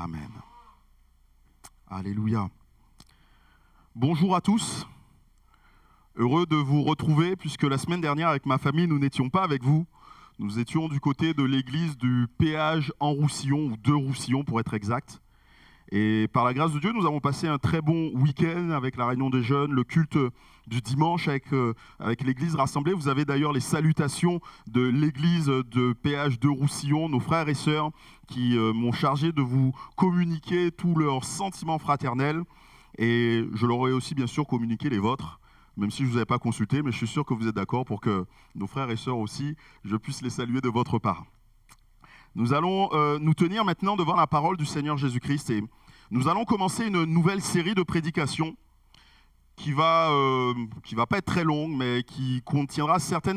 Amen. Alléluia. Bonjour à tous. Heureux de vous retrouver puisque la semaine dernière avec ma famille, nous n'étions pas avec vous. Nous étions du côté de l'église du péage en Roussillon, ou de Roussillon pour être exact. Et par la grâce de Dieu, nous avons passé un très bon week-end avec la réunion des jeunes, le culte du dimanche avec l'église rassemblée. Vous avez d'ailleurs les salutations de l'église de péage de Roussillon, nos frères et sœurs qui m'ont chargé de vous communiquer tous leurs sentiments fraternels. Et je leur ai aussi bien sûr communiqué les vôtres, même si je ne vous avais pas consulté, mais je suis sûr que vous êtes d'accord pour que nos frères et sœurs aussi, je puisse les saluer de votre part. Nous allons nous tenir maintenant devant la parole du Seigneur Jésus-Christ et nous allons commencer une nouvelle série de prédications qui va pas être très longue, mais qui contiendra certains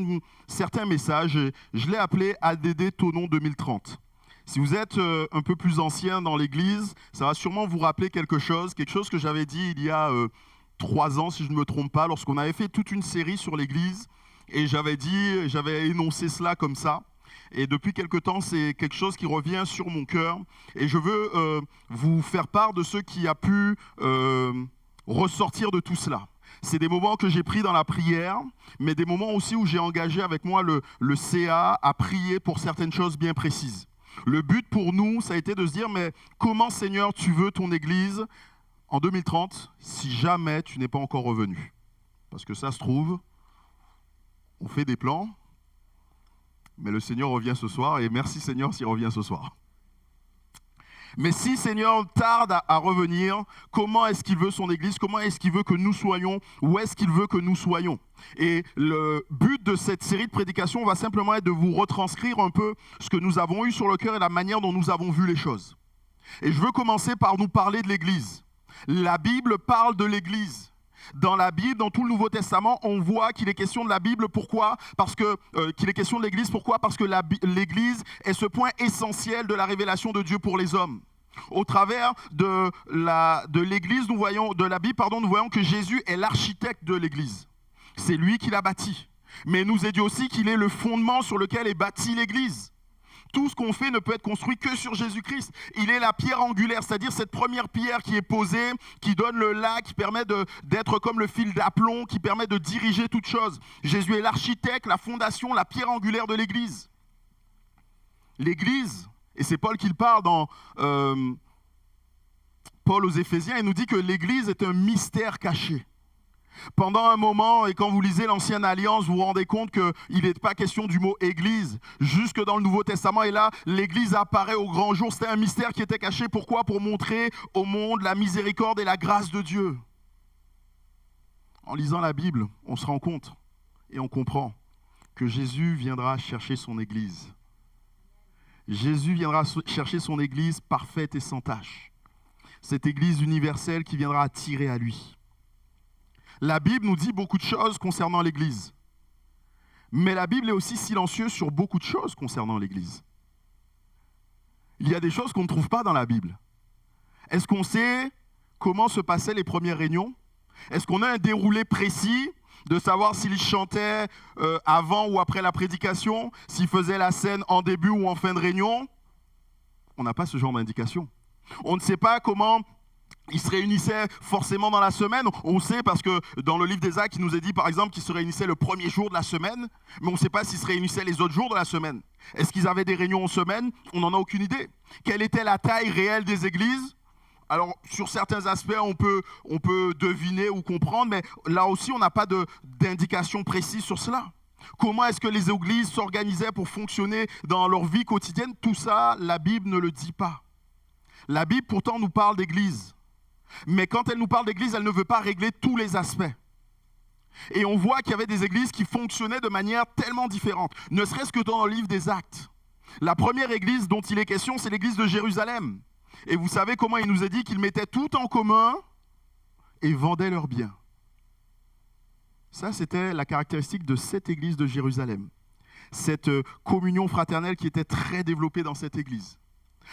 messages. Je l'ai appelé ADD Thonon 2030. Si vous êtes un peu plus ancien dans l'Église, ça va sûrement vous rappeler quelque chose que j'avais dit il y a 3 ans, si je ne me trompe pas, lorsqu'on avait fait toute une série sur l'Église, et j'avais énoncé cela comme ça. Et depuis quelque temps, c'est quelque chose qui revient sur mon cœur. Et je veux vous faire part de ce qui a pu ressortir de tout cela. C'est des moments que j'ai pris dans la prière, mais des moments aussi où j'ai engagé avec moi le CA à prier pour certaines choses bien précises. Le but pour nous, ça a été de se dire, mais comment Seigneur, tu veux ton Église en 2030 si jamais tu n'es pas encore revenu? Parce que ça se trouve, on fait des plans, mais le Seigneur revient ce soir, et merci Seigneur s'il revient ce soir. Mais si Seigneur tarde à revenir, comment est-ce qu'il veut son Église? Comment est-ce qu'il veut que nous soyons? Où est-ce qu'il veut que nous soyons? Et le but de cette série de prédications va simplement être de vous retranscrire un peu ce que nous avons eu sur le cœur et la manière dont nous avons vu les choses. Et je veux commencer par nous parler de l'Église. La Bible parle de l'Église. Dans la Bible, dans tout le Nouveau Testament, on voit qu'il est question de la Bible. Pourquoi? Qu'il est question de l'Église. Pourquoi? Parce que l'Église est ce point essentiel de la révélation de Dieu pour les hommes. Au travers de l'Église, de la Bible, nous voyons que Jésus est l'architecte de l'Église. C'est lui qui l'a bâti. Mais il nous est dit aussi qu'il est le fondement sur lequel est bâtie l'Église. Tout ce qu'on fait ne peut être construit que sur Jésus-Christ. Il est la pierre angulaire, c'est-à-dire cette première pierre qui est posée, qui donne le là, qui permet d'être comme le fil d'aplomb, qui permet de diriger toute chose. Jésus est l'architecte, la fondation, la pierre angulaire de l'Église. L'Église, et c'est Paul qui le parle dans Paul aux Éphésiens, il nous dit que l'Église est un mystère caché. Pendant un moment, et quand vous lisez l'Ancienne Alliance, vous vous rendez compte qu'il n'est pas question du mot « église ». Jusque dans le Nouveau Testament, et là, l'église apparaît au grand jour. C'était un mystère qui était caché. Pourquoi? Pour montrer au monde la miséricorde et la grâce de Dieu. En lisant la Bible, on se rend compte et on comprend que Jésus viendra chercher son église. Jésus viendra chercher son église parfaite et sans tache. Cette église universelle qui viendra attirer à lui. La Bible nous dit beaucoup de choses concernant l'Église. Mais la Bible est aussi silencieuse sur beaucoup de choses concernant l'Église. Il y a des choses qu'on ne trouve pas dans la Bible. Est-ce qu'on sait comment se passaient les premières réunions? Est-ce qu'on a un déroulé précis de savoir s'ils chantaient avant ou après la prédication, s'ils faisaient la scène en début ou en fin de réunion? On n'a pas ce genre d'indication. On ne sait pas comment ils se réunissaient forcément dans la semaine. On sait parce que dans le livre des Actes, il nous est dit par exemple qu'ils se réunissaient le premier jour de la semaine, mais on ne sait pas s'ils se réunissaient les autres jours de la semaine. Est-ce qu'ils avaient des réunions en semaine? On n'en a aucune idée. Quelle était la taille réelle des églises? Alors, sur certains aspects, on peut deviner ou comprendre, mais là aussi, on n'a pas d'indication précise sur cela. Comment est-ce que les églises s'organisaient pour fonctionner dans leur vie quotidienne? Tout ça, la Bible ne le dit pas. La Bible, pourtant, nous parle d'église. Mais quand elle nous parle d'église, elle ne veut pas régler tous les aspects. Et on voit qu'il y avait des églises qui fonctionnaient de manière tellement différente, ne serait-ce que dans le livre des Actes. La première église dont il est question, c'est l'église de Jérusalem. Et vous savez comment il nous est dit qu'ils mettaient tout en commun et vendaient leurs biens. Ça, c'était la caractéristique de cette église de Jérusalem. Cette communion fraternelle qui était très développée dans cette église.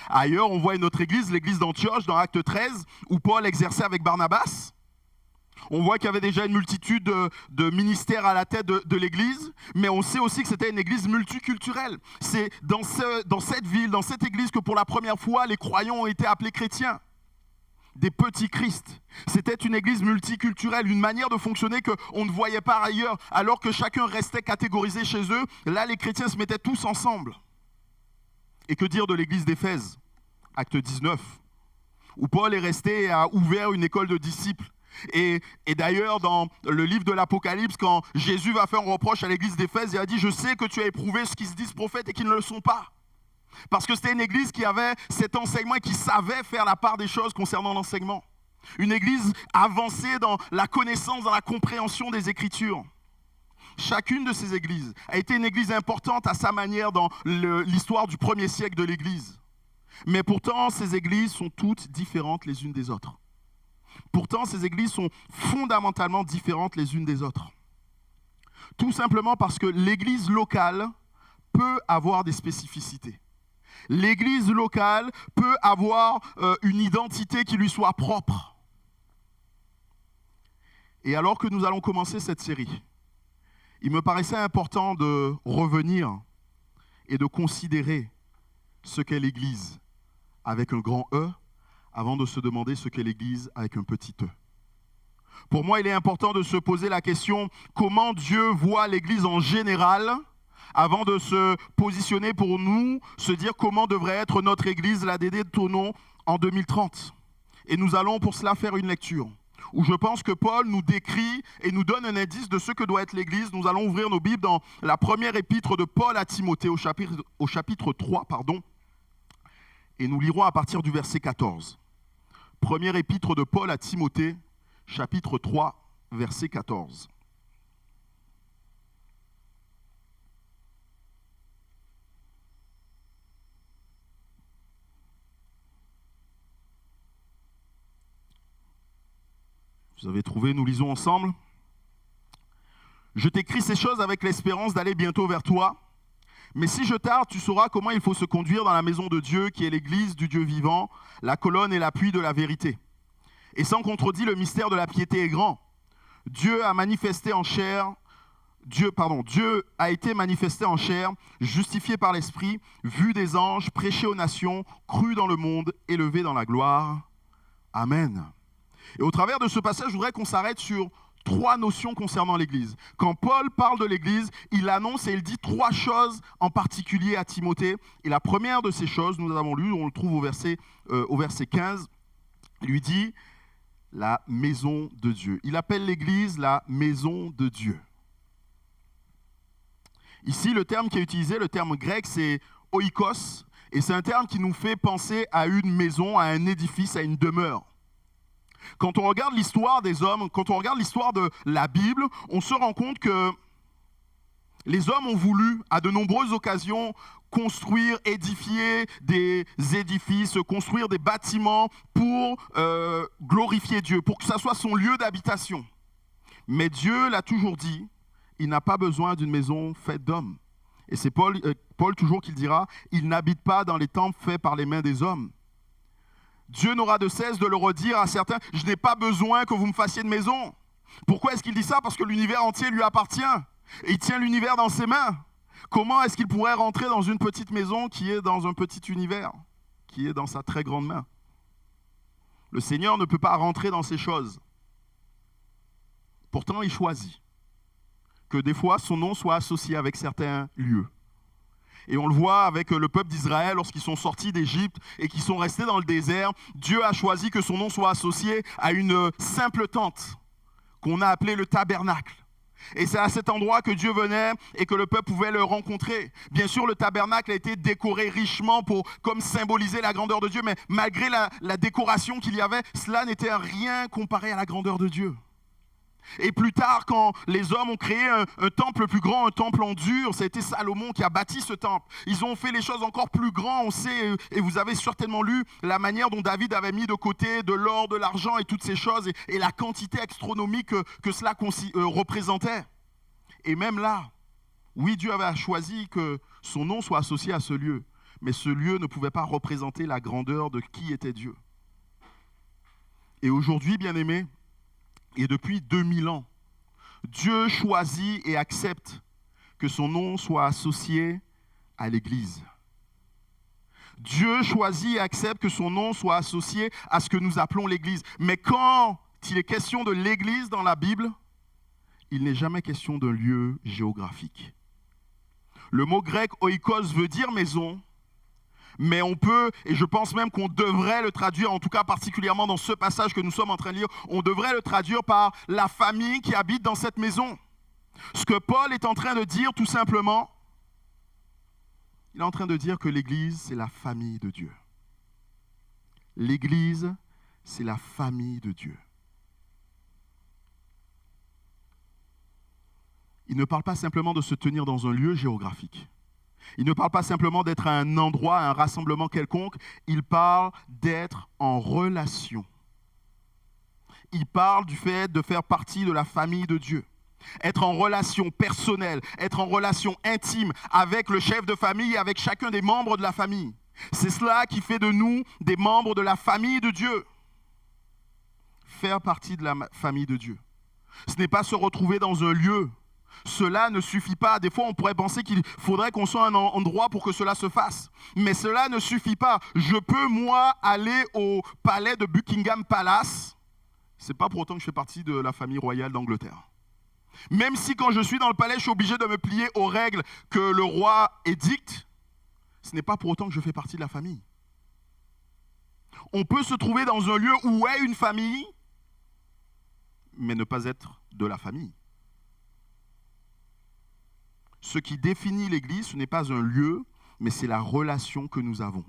Ailleurs, on voit une autre église, l'église d'Antioche, dans Acte 13, où Paul exerçait avec Barnabas. On voit qu'il y avait déjà une multitude de ministères à la tête de l'Église, mais on sait aussi que c'était une Église multiculturelle. C'est dans cette ville, dans cette Église que pour la première fois, les croyants ont été appelés chrétiens. Des petits Christ. C'était une Église multiculturelle, une manière de fonctionner qu'on ne voyait pas ailleurs, alors que chacun restait catégorisé chez eux. Là, les chrétiens se mettaient tous ensemble. Et que dire de l'Église d'Éphèse, acte 19, où Paul est resté et a ouvert une école de disciples. Et d'ailleurs, dans le livre de l'Apocalypse, quand Jésus va faire un reproche à l'église d'Éphèse, il a dit « Je sais que tu as éprouvé ce qui se disent prophètes et qui ne le sont pas. » Parce que c'était une église qui avait cet enseignement et qui savait faire la part des choses concernant l'enseignement. Une église avancée dans la connaissance, dans la compréhension des Écritures. Chacune de ces églises a été une église importante à sa manière dans l'histoire du 1er siècle de l'église. Mais pourtant, ces églises sont toutes différentes les unes des autres. Pourtant, ces églises sont fondamentalement différentes les unes des autres. Tout simplement parce que l'église locale peut avoir des spécificités. L'église locale peut avoir une identité qui lui soit propre. Et alors que nous allons commencer cette série, il me paraissait important de revenir et de considérer ce qu'est l'église avec un grand E, avant de se demander ce qu'est l'Église avec un petit e. Pour moi, il est important de se poser la question comment Dieu voit l'Église en général, avant de se positionner pour nous, se dire comment devrait être notre Église, la DD de Thonon, en 2030. Et nous allons pour cela faire une lecture, où je pense que Paul nous décrit et nous donne un indice de ce que doit être l'Église. Nous allons ouvrir nos Bibles dans la première épître de Paul à Timothée, au chapitre 3, et nous lirons à partir du verset 14. Première épître de Paul à Timothée, chapitre 3, verset 14. Vous avez trouvé, nous lisons ensemble. « Je t'écris ces choses avec l'espérance d'aller bientôt vers toi. Mais si je tarde, tu sauras comment il faut se conduire dans la maison de Dieu, qui est l'église du Dieu vivant, la colonne et l'appui de la vérité. Et sans contredit, le mystère de la piété est grand. Dieu a été manifesté en chair, justifié par l'Esprit, vu des anges, prêché aux nations, cru dans le monde, élevé dans la gloire. Amen. » Et au travers de ce passage, je voudrais qu'on s'arrête sur 3 notions concernant l'Église. Quand Paul parle de l'Église, il annonce et il dit 3 choses en particulier à Timothée. Et la première de ces choses, nous avons lu, on le trouve au verset 15, il lui dit la maison de Dieu. Il appelle l'Église la maison de Dieu. Ici, le terme qui est utilisé, le terme grec, c'est oikos. Et c'est un terme qui nous fait penser à une maison, à un édifice, à une demeure. Quand on regarde l'histoire des hommes, quand on regarde l'histoire de la Bible, on se rend compte que les hommes ont voulu, à de nombreuses occasions, construire, édifier des édifices, construire des bâtiments pour glorifier Dieu, pour que ça soit son lieu d'habitation. Mais Dieu l'a toujours dit, il n'a pas besoin d'une maison faite d'hommes. Et c'est Paul toujours qui le dira, il n'habite pas dans les temples faits par les mains des hommes. Dieu n'aura de cesse de le redire à certains, je n'ai pas besoin que vous me fassiez de maison. Pourquoi est-ce qu'il dit ça? Parce que l'univers entier lui appartient. Et il tient l'univers dans ses mains. Comment est-ce qu'il pourrait rentrer dans une petite maison qui est dans un petit univers, qui est dans sa très grande main? Le Seigneur ne peut pas rentrer dans ces choses. Pourtant, il choisit que des fois son nom soit associé avec certains lieux. Et on le voit avec le peuple d'Israël lorsqu'ils sont sortis d'Égypte et qu'ils sont restés dans le désert. Dieu a choisi que son nom soit associé à une simple tente qu'on a appelée le tabernacle. Et c'est à cet endroit que Dieu venait et que le peuple pouvait le rencontrer. Bien sûr, le tabernacle a été décoré richement pour comme symboliser la grandeur de Dieu, mais malgré la décoration qu'il y avait, cela n'était rien comparé à la grandeur de Dieu. Et plus tard, quand les hommes ont créé un temple plus grand, un temple en dur, ça a été Salomon qui a bâti ce temple. Ils ont fait les choses encore plus grandes, on sait, et vous avez certainement lu la manière dont David avait mis de côté de l'or, de l'argent et toutes ces choses, et la quantité astronomique que cela représentait. Et même là, oui, Dieu avait choisi que son nom soit associé à ce lieu, mais ce lieu ne pouvait pas représenter la grandeur de qui était Dieu. Et aujourd'hui, bien-aimés, Et depuis 2000 ans, Dieu choisit et accepte que son nom soit associé à l'Église. Dieu choisit et accepte que son nom soit associé à ce que nous appelons l'Église. Mais quand il est question de l'Église dans la Bible, il n'est jamais question d'un lieu géographique. Le mot grec oikos veut dire maison, mais on peut, et je pense même qu'on devrait le traduire, en tout cas particulièrement dans ce passage que nous sommes en train de lire, on devrait le traduire par la famille qui habite dans cette maison. Ce que Paul est en train de dire tout simplement, il est en train de dire que l'Église, c'est la famille de Dieu. L'Église, c'est la famille de Dieu. Il ne parle pas simplement de se tenir dans un lieu géographique. Il ne parle pas simplement d'être à un endroit, à un rassemblement quelconque. Il parle d'être en relation. Il parle du fait de faire partie de la famille de Dieu. Être en relation personnelle, être en relation intime avec le chef de famille et avec chacun des membres de la famille. C'est cela qui fait de nous des membres de la famille de Dieu. Faire partie de la famille de Dieu. Ce n'est pas se retrouver dans un lieu. Cela ne suffit pas. Des fois, on pourrait penser qu'il faudrait qu'on soit à un endroit pour que cela se fasse. Mais cela ne suffit pas. Je peux, moi, aller au palais de Buckingham Palace. Ce n'est pas pour autant que je fais partie de la famille royale d'Angleterre. Même si quand je suis dans le palais, je suis obligé de me plier aux règles que le roi édicte, ce n'est pas pour autant que je fais partie de la famille. On peut se trouver dans un lieu où est une famille, mais ne pas être de la famille. Ce qui définit l'Église, ce n'est pas un lieu, mais c'est la relation que nous avons.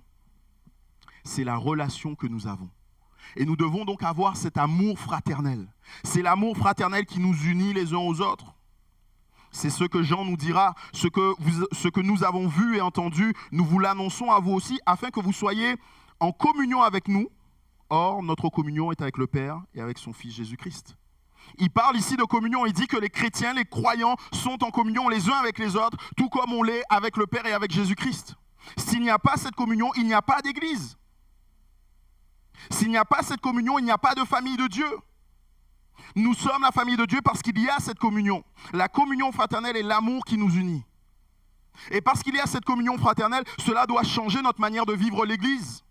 C'est la relation que nous avons. Et nous devons donc avoir cet amour fraternel. C'est l'amour fraternel qui nous unit les uns aux autres. C'est ce que Jean nous dira, ce que nous avons vu et entendu, nous vous l'annonçons à vous aussi, afin que vous soyez en communion avec nous. Or, notre communion est avec le Père et avec son Fils Jésus-Christ. Il parle ici de communion, il dit que les chrétiens, les croyants sont en communion les uns avec les autres, tout comme on l'est avec le Père et avec Jésus-Christ. S'il n'y a pas cette communion, il n'y a pas d'Église. S'il n'y a pas cette communion, il n'y a pas de famille de Dieu. Nous sommes la famille de Dieu parce qu'il y a cette communion. La communion fraternelle est l'amour qui nous unit. Et parce qu'il y a cette communion fraternelle, cela doit changer notre manière de vivre l'Église.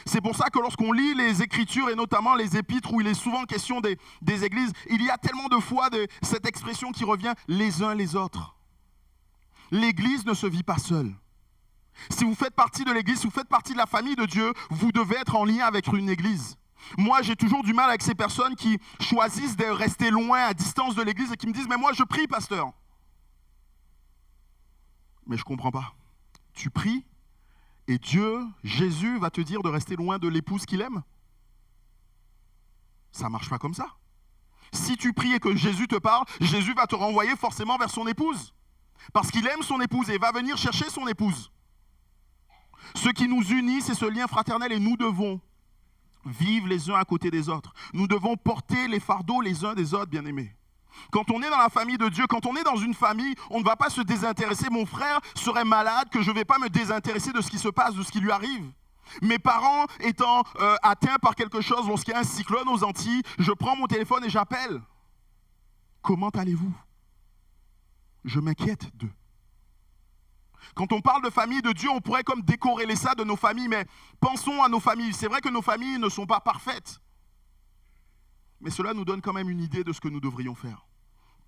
C'est pour ça que lorsqu'on lit les Écritures, et notamment les Épîtres, où il est souvent question des églises, il y a tellement de fois cette expression qui revient les uns les autres. L'Église ne se vit pas seule. Si vous faites partie de l'Église, si vous faites partie de la famille de Dieu, vous devez être en lien avec une Église. Moi, j'ai toujours du mal avec ces personnes qui choisissent de rester loin, à distance de l'Église, et qui me disent « Mais moi, je prie, pasteur. » Mais je ne comprends pas. Tu pries et Dieu, Jésus, va te dire de rester loin de l'épouse qu'il aime? Ça ne marche pas comme ça. Si tu pries et que Jésus te parle, Jésus va te renvoyer forcément vers son épouse. Parce qu'il aime son épouse et va venir chercher son épouse. Ce qui nous unit, c'est ce lien fraternel et nous devons vivre les uns à côté des autres. Nous devons porter les fardeaux les uns des autres, bien-aimés. Quand on est dans la famille de Dieu, quand on est dans une famille, on ne va pas se désintéresser. Mon frère serait malade, que je ne vais pas me désintéresser de ce qui se passe, de ce qui lui arrive. Mes parents étant atteints par quelque chose, lorsqu'il y a un cyclone aux Antilles, je prends mon téléphone et j'appelle. Comment allez-vous? Je m'inquiète d'eux. Quand on parle de famille de Dieu, on pourrait comme décorréler ça de nos familles, mais pensons à nos familles. C'est vrai que nos familles ne sont pas parfaites, mais cela nous donne quand même une idée de ce que nous devrions faire.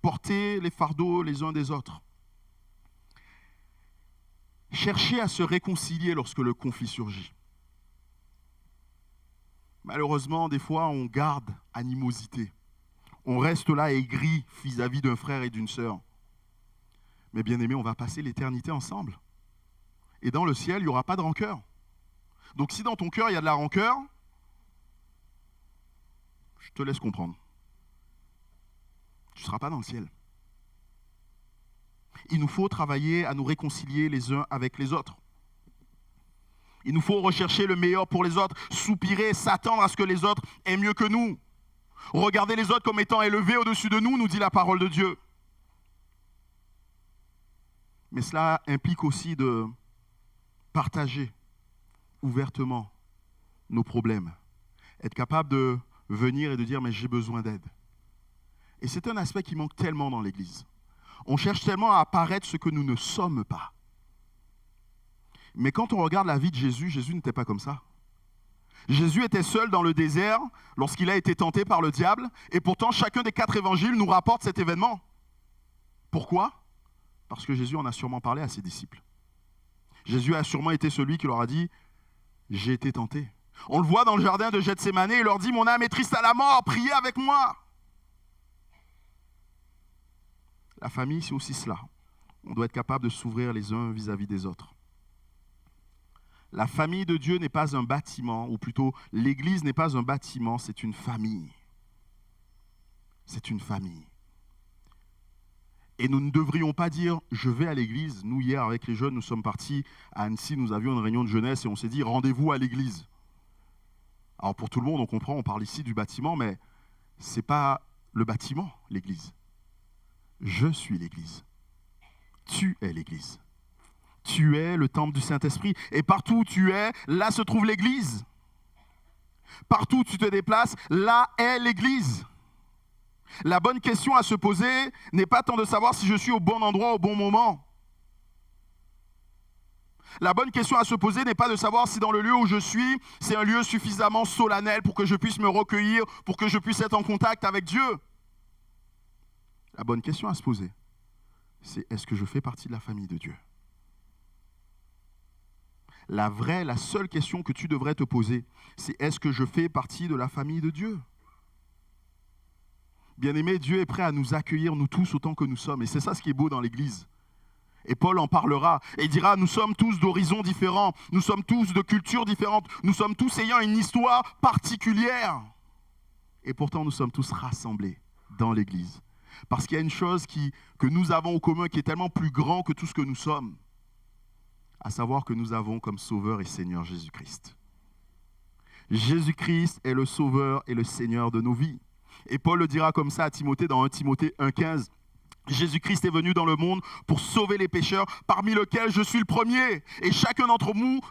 Porter les fardeaux les uns des autres. Chercher à se réconcilier lorsque le conflit surgit. Malheureusement, des fois, on garde animosité. On reste là aigri vis-à-vis d'un frère et d'une sœur. Mais bien aimé, on va passer l'éternité ensemble. Et dans le ciel, il n'y aura pas de rancœur. Donc si dans ton cœur, il y a de la rancœur, je te laisse comprendre. Tu ne seras pas dans le ciel. Il nous faut travailler à nous réconcilier les uns avec les autres. Il nous faut rechercher le meilleur pour les autres, soupirer, s'attendre à ce que les autres aient mieux que nous. Regarder les autres comme étant élevés au-dessus de nous, nous dit la parole de Dieu. Mais cela implique aussi de partager ouvertement nos problèmes. Être capable de venir et de dire « mais j'ai besoin d'aide ». Et c'est un aspect qui manque tellement dans l'Église. On cherche tellement à apparaître ce que nous ne sommes pas. Mais quand on regarde la vie de Jésus, Jésus n'était pas comme ça. Jésus était seul dans le désert lorsqu'il a été tenté par le diable, et pourtant chacun des 4 évangiles nous rapporte cet événement. Pourquoi ? Parce que Jésus en a sûrement parlé à ses disciples. Jésus a sûrement été celui qui leur a dit « J'ai été tenté ». On le voit dans le jardin de Gethsémani, il leur dit « Mon âme est triste à la mort, priez avec moi ». La famille, c'est aussi cela. On doit être capable de s'ouvrir les uns vis-à-vis des autres. La famille de Dieu n'est pas un bâtiment, ou plutôt l'Église n'est pas un bâtiment, c'est une famille. C'est une famille. Et nous ne devrions pas dire « je vais à l'église ». Nous, hier, avec les jeunes, nous sommes partis à Annecy, nous avions une réunion de jeunesse et on s'est dit « rendez-vous à l'église ». Alors pour tout le monde, on comprend, on parle ici du bâtiment, mais ce n'est pas le bâtiment, l'église. Je suis l'église. Tu es l'église. Tu es le temple du Saint-Esprit. Et partout où tu es, là se trouve l'église. Partout où tu te déplaces, là est l'église. La bonne question à se poser n'est pas tant de savoir si je suis au bon endroit au bon moment. La bonne question à se poser n'est pas de savoir si dans le lieu où je suis, c'est un lieu suffisamment solennel pour que je puisse me recueillir, pour que je puisse être en contact avec Dieu. La bonne question à se poser, c'est est-ce que je fais partie de la famille de Dieu ? La seule question que tu devrais te poser, c'est est-ce que je fais partie de la famille de Dieu ? Bien-aimé, Dieu est prêt à nous accueillir, nous tous, autant que nous sommes. Et c'est ça ce qui est beau dans l'Église. Et Paul en parlera et dira, nous sommes tous d'horizons différents, nous sommes tous de cultures différentes, nous sommes tous ayant une histoire particulière. Et pourtant, nous sommes tous rassemblés dans l'Église. Parce qu'il y a une chose que nous avons en commun qui est tellement plus grand que tout ce que nous sommes, à savoir que nous avons comme Sauveur et Seigneur Jésus-Christ. Jésus-Christ est le Sauveur et le Seigneur de nos vies. Et Paul le dira comme ça à Timothée dans 1 Timothée 1,15. Jésus-Christ est venu dans le monde pour sauver les pécheurs, parmi lesquels je suis le premier. Et chacun d'entre nous,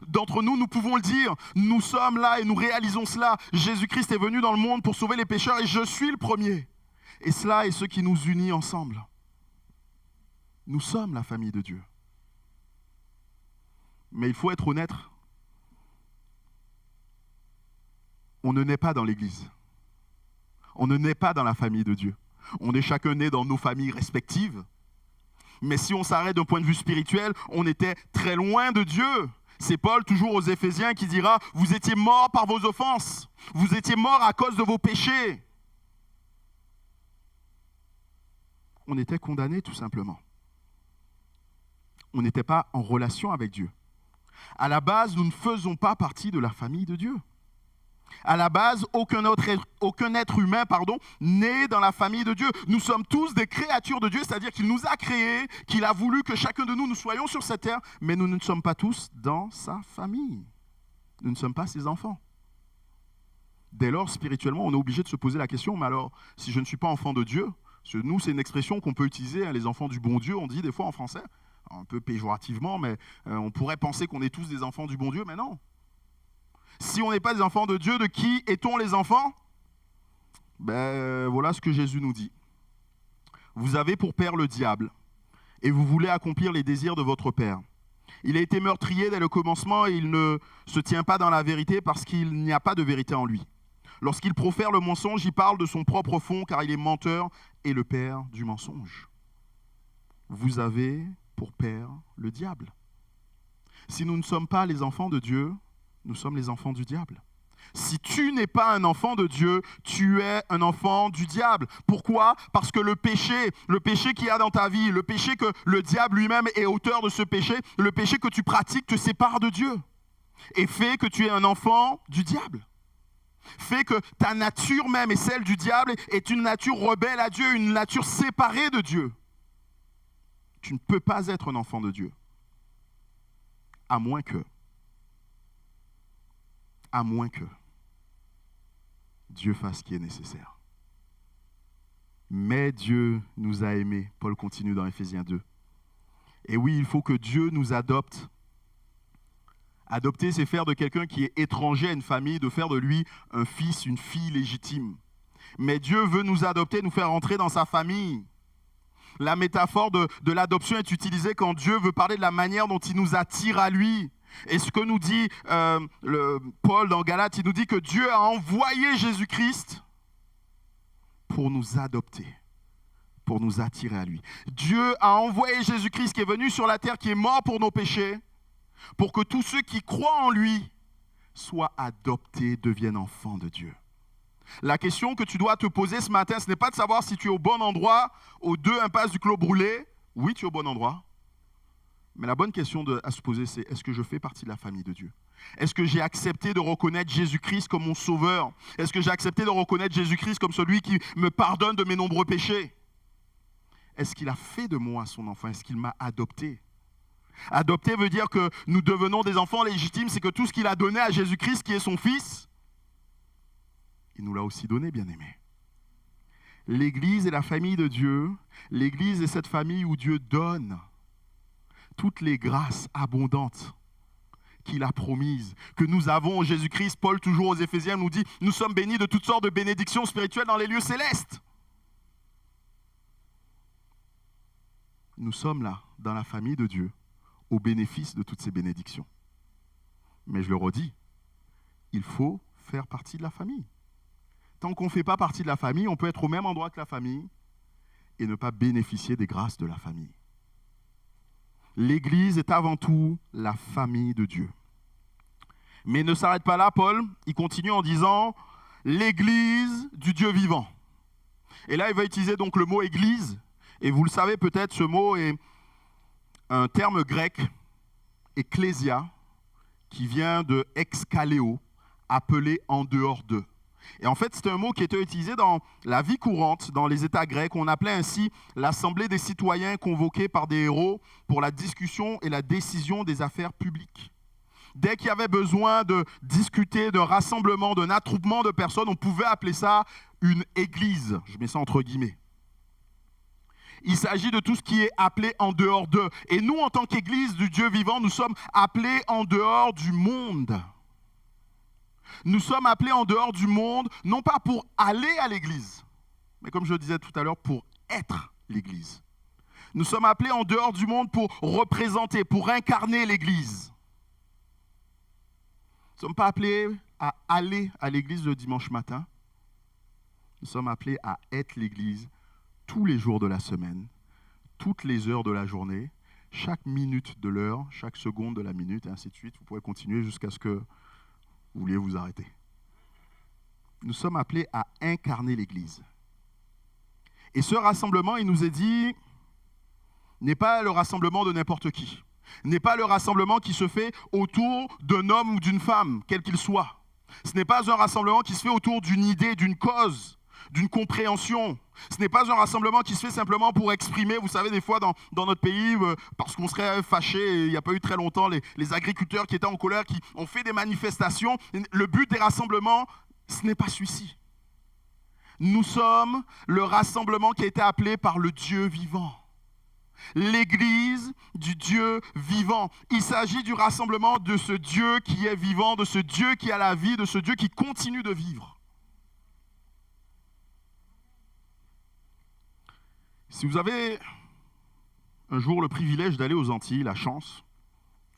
nous pouvons le dire. Nous sommes là et nous réalisons cela. Jésus-Christ est venu dans le monde pour sauver les pécheurs et je suis le premier. Et cela est ce qui nous unit ensemble. Nous sommes la famille de Dieu. Mais il faut être honnête. On ne naît pas dans l'Église. On ne naît pas dans la famille de Dieu. On est chacun né dans nos familles respectives. Mais si on s'arrête d'un point de vue spirituel, on était très loin de Dieu. C'est Paul, toujours aux Éphésiens, qui dira « Vous étiez morts par vos offenses. Vous étiez morts à cause de vos péchés. » On était condamnés tout simplement. On n'était pas en relation avec Dieu. À la base, nous ne faisons pas partie de la famille de Dieu. À la base, aucun être humain, né dans la famille de Dieu. Nous sommes tous des créatures de Dieu, c'est-à-dire qu'il nous a créés, qu'il a voulu que chacun de nous soyons sur cette terre, mais nous ne sommes pas tous dans sa famille. Nous ne sommes pas ses enfants. Dès lors, spirituellement, on est obligé de se poser la question, mais alors, si je ne suis pas enfant de Dieu, parce que nous, c'est une expression qu'on peut utiliser, les enfants du bon Dieu, on dit des fois en français, un peu péjorativement, mais on pourrait penser qu'on est tous des enfants du bon Dieu, mais non. Si on n'est pas des enfants de Dieu, de qui est-on les enfants ? Voilà ce que Jésus nous dit. Vous avez pour père le diable, et vous voulez accomplir les désirs de votre père. Il a été meurtrier dès le commencement, et il ne se tient pas dans la vérité parce qu'il n'y a pas de vérité en lui. Lorsqu'il profère le mensonge, il parle de son propre fond, car il est menteur et le père du mensonge. Vous avez pour père le diable. Si nous ne sommes pas les enfants de Dieu, nous sommes les enfants du diable. Si tu n'es pas un enfant de Dieu, tu es un enfant du diable. Pourquoi ? Parce que le péché qu'il y a dans ta vie, le péché que le diable lui-même est auteur de ce péché, le péché que tu pratiques te sépare de Dieu et fait que tu es un enfant du diable. Fait que ta nature même et celle du diable est une nature rebelle à Dieu, une nature séparée de Dieu. Tu ne peux pas être un enfant de Dieu. À moins que Dieu fasse ce qui est nécessaire. Mais Dieu nous a aimés. Paul continue dans Éphésiens 2. Et oui, il faut que Dieu nous adopte. Adopter, c'est faire de quelqu'un qui est étranger à une famille, de faire de lui un fils, une fille légitime. Mais Dieu veut nous adopter, nous faire entrer dans sa famille. La métaphore de l'adoption est utilisée quand Dieu veut parler de la manière dont il nous attire à lui. Et ce que nous dit Paul dans Galates, il nous dit que Dieu a envoyé Jésus-Christ pour nous adopter, pour nous attirer à lui. Dieu a envoyé Jésus-Christ qui est venu sur la terre, qui est mort pour nos péchés, pour que tous ceux qui croient en lui soient adoptés, deviennent enfants de Dieu. La question que tu dois te poser ce matin, ce n'est pas de savoir si tu es au bon endroit, aux 2 impasse du Clos Brûlé. Oui, tu es au bon endroit. Mais la bonne question à se poser, c'est est-ce que je fais partie de la famille de Dieu? Est-ce que j'ai accepté de reconnaître Jésus-Christ comme mon sauveur? Est-ce que j'ai accepté de reconnaître Jésus-Christ comme celui qui me pardonne de mes nombreux péchés? Est-ce qu'il a fait de moi son enfant? Est-ce qu'il m'a adopté? Adopter veut dire que nous devenons des enfants légitimes, c'est que tout ce qu'il a donné à Jésus-Christ, qui est son Fils, il nous l'a aussi donné, bien-aimé. L'Église est la famille de Dieu. L'Église est cette famille où Dieu donne toutes les grâces abondantes qu'il a promises, que nous avons en Jésus-Christ. Paul, toujours aux Éphésiens, nous dit, nous sommes bénis de toutes sortes de bénédictions spirituelles dans les lieux célestes. Nous sommes là, dans la famille de Dieu, au bénéfice de toutes ces bénédictions. Mais je le redis, il faut faire partie de la famille. Tant qu'on ne fait pas partie de la famille, on peut être au même endroit que la famille et ne pas bénéficier des grâces de la famille. L'Église est avant tout la famille de Dieu. Mais il ne s'arrête pas là, Paul. Il continue en disant « l'Église du Dieu vivant ». Et là, il va utiliser donc le mot « Église ». Et vous le savez peut-être, ce mot est un terme grec, « ecclésia », qui vient de « exkaléo », appelé « en dehors d'eux ». Et en fait, c'est un mot qui était utilisé dans la vie courante, dans les États grecs. On appelait ainsi l'assemblée des citoyens convoqués par des héros pour la discussion et la décision des affaires publiques. Dès qu'il y avait besoin de discuter d'un rassemblement, d'un attroupement de personnes, on pouvait appeler ça une église. Je mets ça entre guillemets. Il s'agit de tout ce qui est appelé en dehors d'eux. Et nous, en tant qu'Église du Dieu vivant, nous sommes appelés en dehors du monde. Nous sommes appelés en dehors du monde, non pas pour aller à l'église, mais comme je le disais tout à l'heure, pour être l'église. Nous sommes appelés en dehors du monde pour représenter, pour incarner l'église. Nous ne sommes pas appelés à aller à l'église le dimanche matin. Nous sommes appelés à être l'église tous les jours de la semaine, toutes les heures de la journée, chaque minute de l'heure, chaque seconde de la minute, et ainsi de suite. Vous pourrez continuer jusqu'à ce que vous vouliez vous arrêter. Nous sommes appelés à incarner l'Église. Et ce rassemblement, il nous est dit, n'est pas le rassemblement de n'importe qui. N'est pas le rassemblement qui se fait autour d'un homme ou d'une femme, quel qu'il soit. Ce n'est pas un rassemblement qui se fait autour d'une idée, d'une cause, d'une compréhension. Ce n'est pas un rassemblement qui se fait simplement pour exprimer, vous savez, des fois dans notre pays, parce qu'on serait fâché, il n'y a pas eu très longtemps, les agriculteurs qui étaient en colère, qui ont fait des manifestations. Le but des rassemblements, ce n'est pas celui-ci. Nous sommes le rassemblement qui a été appelé par le Dieu vivant. L'Église du Dieu vivant. Il s'agit du rassemblement de ce Dieu qui est vivant, de ce Dieu qui a la vie, de ce Dieu qui continue de vivre. Si vous avez un jour le privilège d'aller aux Antilles, la chance,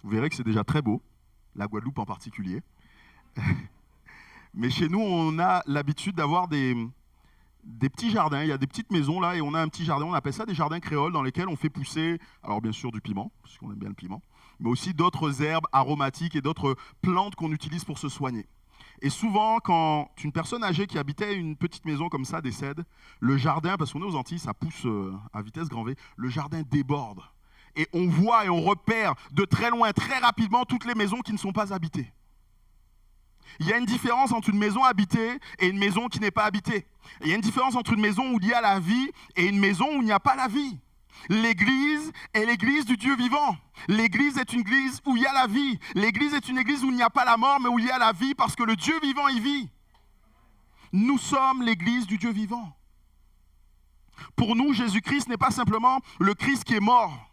vous verrez que c'est déjà très beau, la Guadeloupe en particulier. Mais chez nous, on a l'habitude d'avoir des petits jardins. Il y a des petites maisons là et on a un petit jardin, on appelle ça des jardins créoles dans lesquels on fait pousser, alors bien sûr du piment, parce qu'on aime bien le piment, mais aussi d'autres herbes aromatiques et d'autres plantes qu'on utilise pour se soigner. Et souvent, quand une personne âgée qui habitait une petite maison comme ça décède, le jardin, parce qu'on est aux Antilles, ça pousse à vitesse grand V, le jardin déborde. Et on voit et on repère de très loin, très rapidement, toutes les maisons qui ne sont pas habitées. Il y a une différence entre une maison habitée et une maison qui n'est pas habitée. Il y a une différence entre une maison où il y a la vie et une maison où il n'y a pas la vie. L'Église est l'Église du Dieu vivant. L'Église est une Église où il y a la vie. L'Église est une Église où il n'y a pas la mort, mais où il y a la vie parce que le Dieu vivant y vit. Nous sommes l'Église du Dieu vivant. Pour nous, Jésus-Christ n'est pas simplement le Christ qui est mort.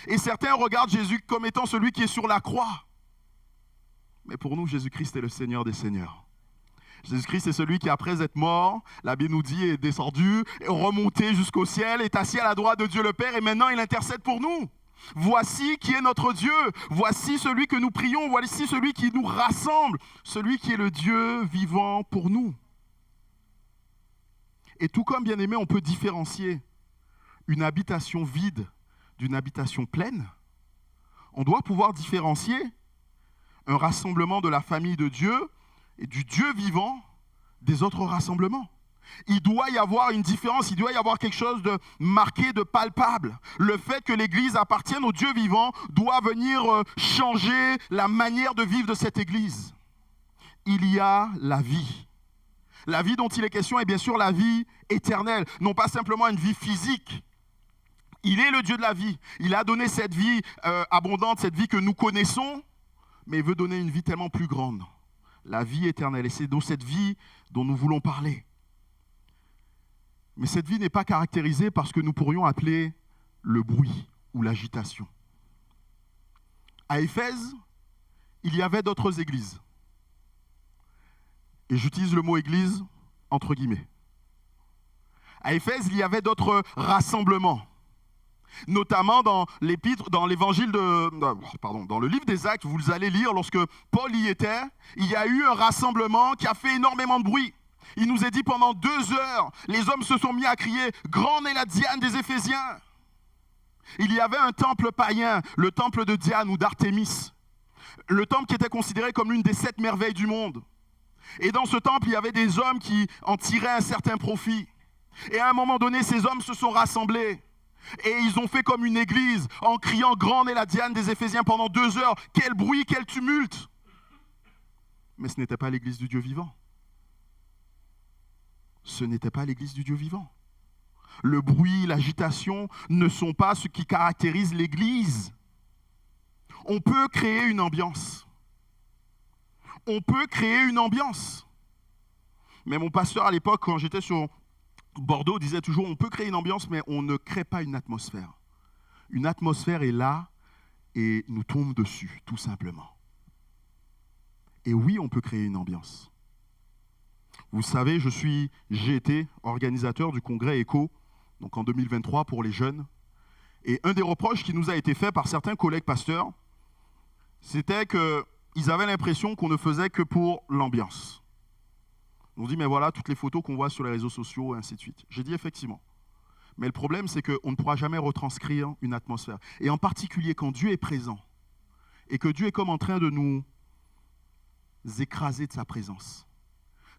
Et certains regardent Jésus comme étant celui qui est sur la croix. Mais pour nous, Jésus-Christ est le Seigneur des Seigneurs. Jésus-Christ, c'est celui qui, après être mort, la Bible nous dit, est descendu, est remonté jusqu'au ciel, est assis à la droite de Dieu le Père, et maintenant il intercède pour nous. Voici qui est notre Dieu, voici celui que nous prions, voici celui qui nous rassemble, celui qui est le Dieu vivant pour nous. Et tout comme bien-aimé, on peut différencier une habitation vide d'une habitation pleine. On doit pouvoir différencier un rassemblement de la famille de Dieu et du Dieu vivant des autres rassemblements. Il doit y avoir une différence, il doit y avoir quelque chose de marqué, de palpable. Le fait que l'Église appartienne au Dieu vivant doit venir changer la manière de vivre de cette Église. Il y a la vie. La vie dont il est question est bien sûr la vie éternelle, non pas simplement une vie physique. Il est le Dieu de la vie. Il a donné cette vie abondante, cette vie que nous connaissons, mais il veut donner une vie tellement plus grande. La vie éternelle. Et c'est de cette vie dont nous voulons parler. Mais cette vie n'est pas caractérisée par ce que nous pourrions appeler le bruit ou l'agitation. À Éphèse, il y avait d'autres églises. Et j'utilise le mot église entre guillemets. À Éphèse, il y avait d'autres rassemblements. Notamment dans l'épître, dans l'évangile dans le livre des Actes, vous allez lire, lorsque Paul y était, il y a eu un rassemblement qui a fait énormément de bruit. Il nous est dit pendant 2 heures, les hommes se sont mis à crier « Grande est la Diane des Éphésiens !» Il y avait un temple païen, le temple de Diane ou d'Artémis, le temple qui était considéré comme l'une des 7 merveilles du monde. Et dans ce temple, il y avait des hommes qui en tiraient un certain profit. Et à un moment donné, ces hommes se sont rassemblés. Et ils ont fait comme une église en criant « Grande est la Diane des Éphésiens » pendant 2 heures. Quel bruit, quel tumulte! Mais ce n'était pas l'église du Dieu vivant. Ce n'était pas l'église du Dieu vivant. Le bruit, l'agitation ne sont pas ce qui caractérise l'église. On peut créer une ambiance. On peut créer une ambiance. Mais mon pasteur à l'époque, quand j'étais sur Bordeaux, disait toujours, on peut créer une ambiance, mais on ne crée pas une atmosphère. Une atmosphère est là et nous tombe dessus, tout simplement. Et oui, on peut créer une ambiance. Vous savez, j'ai été organisateur du congrès ECHO, donc en 2023 pour les jeunes. Et un des reproches qui nous a été fait par certains collègues pasteurs, c'était qu'ils avaient l'impression qu'on ne faisait que pour l'ambiance. On dit, mais voilà, toutes les photos qu'on voit sur les réseaux sociaux, et ainsi de suite. J'ai dit, effectivement. Mais le problème, c'est qu'on ne pourra jamais retranscrire une atmosphère. Et en particulier, quand Dieu est présent, et que Dieu est comme en train de nous écraser de sa présence.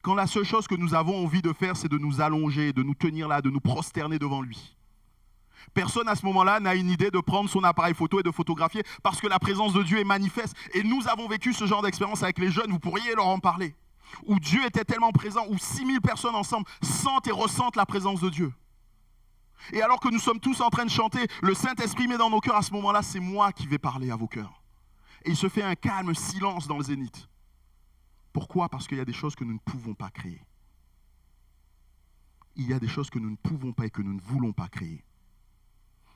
Quand la seule chose que nous avons envie de faire, c'est de nous allonger, de nous tenir là, de nous prosterner devant lui. Personne à ce moment-là n'a une idée de prendre son appareil photo et de photographier parce que la présence de Dieu est manifeste. Et nous avons vécu ce genre d'expérience avec les jeunes, vous pourriez leur en parler. Où Dieu était tellement présent, où 6000 personnes ensemble sentent et ressentent la présence de Dieu. Et alors que nous sommes tous en train de chanter, le Saint-Esprit met dans nos cœurs à ce moment-là, c'est moi qui vais parler à vos cœurs. Et il se fait un calme silence dans le zénith. Pourquoi? Parce qu'il y a des choses que nous ne pouvons pas créer. Il y a des choses que nous ne pouvons pas et que nous ne voulons pas créer.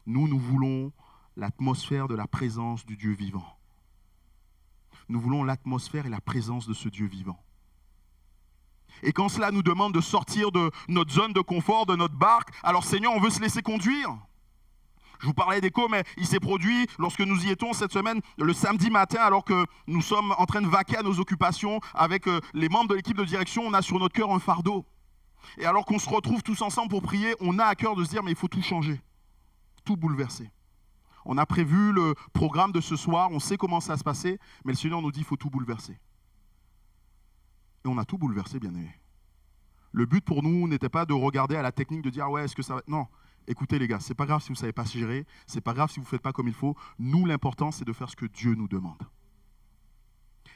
Nous voulons l'atmosphère de la présence du Dieu vivant. Nous voulons l'atmosphère et la présence de ce Dieu vivant. Et quand cela nous demande de sortir de notre zone de confort, de notre barque, alors Seigneur, on veut se laisser conduire. Je vous parlais d'écho, mais il s'est produit lorsque nous y étions cette semaine, le samedi matin, alors que nous sommes en train de vaquer à nos occupations avec les membres de l'équipe de direction, on a sur notre cœur un fardeau. Et alors qu'on se retrouve tous ensemble pour prier, on a à cœur de se dire, mais il faut tout changer, tout bouleverser. On a prévu le programme de ce soir, on sait comment ça va se passer, mais le Seigneur nous dit, il faut tout bouleverser. Et on a tout bouleversé, bien aimé. Le but pour nous n'était pas de regarder à la technique, de dire, ouais, est-ce que ça va... Non, écoutez les gars, c'est pas grave si vous ne savez pas gérer, c'est pas grave si vous ne faites pas comme il faut. Nous, l'important, c'est de faire ce que Dieu nous demande.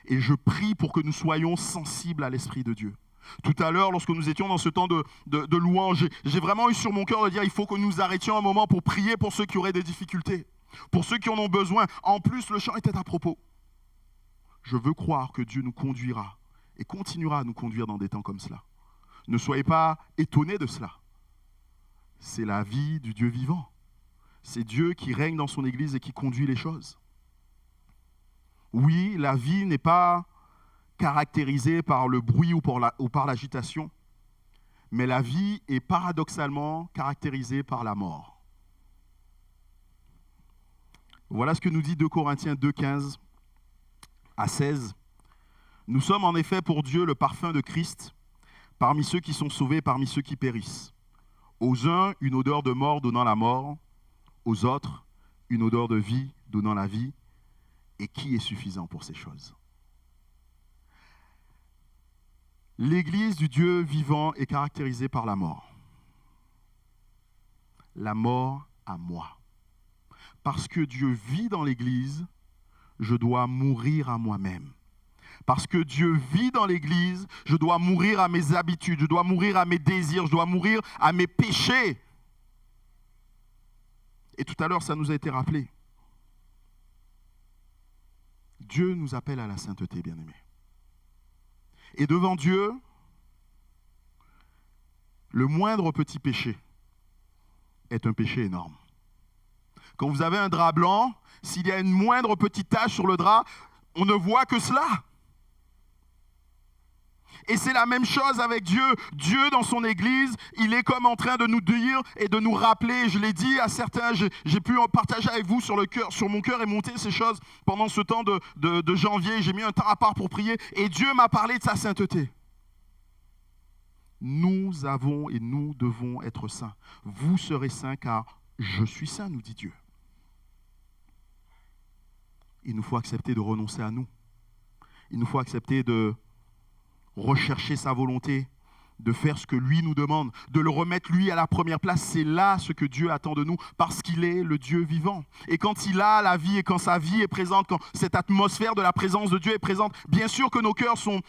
Et je prie pour que nous soyons sensibles à l'Esprit de Dieu. Tout à l'heure, lorsque nous étions dans ce temps de louange, j'ai vraiment eu sur mon cœur de dire, il faut que nous arrêtions un moment pour prier pour ceux qui auraient des difficultés, pour ceux qui en ont besoin. En plus, le chant était à propos. Je veux croire que Dieu nous conduira et continuera à nous conduire dans des temps comme cela. Ne soyez pas étonnés de cela. C'est la vie du Dieu vivant. C'est Dieu qui règne dans son Église et qui conduit les choses. Oui, la vie n'est pas caractérisée par le bruit ou par l'agitation, mais la vie est paradoxalement caractérisée par la mort. Voilà ce que nous dit 2 Corinthiens 2, 15 à 16. Nous sommes en effet pour Dieu le parfum de Christ, parmi ceux qui sont sauvés, parmi ceux qui périssent. Aux uns, une odeur de mort donnant la mort, aux autres, une odeur de vie donnant la vie. Et qui est suffisant pour ces choses? L'Église du Dieu vivant est caractérisée par la mort. La mort à moi. Parce que Dieu vit dans l'Église, je dois mourir à moi-même. Parce que Dieu vit dans l'Église, je dois mourir à mes habitudes, je dois mourir à mes désirs, je dois mourir à mes péchés. Et tout à l'heure, ça nous a été rappelé. Dieu nous appelle à la sainteté, bien-aimés. Et devant Dieu, le moindre petit péché est un péché énorme. Quand vous avez un drap blanc, s'il y a une moindre petite tache sur le drap, on ne voit que cela. Et c'est la même chose avec Dieu. Dieu, dans son Église, il est comme en train de nous dire et de nous rappeler. Je l'ai dit à certains, j'ai pu en partager avec vous sur mon cœur et monter ces choses pendant ce temps de janvier. J'ai mis un temps à part pour prier et Dieu m'a parlé de sa sainteté. Nous avons et nous devons être saints. Vous serez saints car je suis saint, nous dit Dieu. Il nous faut accepter de renoncer à nous. Il nous faut accepter de rechercher sa volonté, de faire ce que lui nous demande, de le remettre lui à la première place. C'est là ce que Dieu attend de nous, parce qu'il est le Dieu vivant. Et quand il a la vie et quand sa vie est présente, quand cette atmosphère de la présence de Dieu est présente, bien sûr que nos cœurs sont...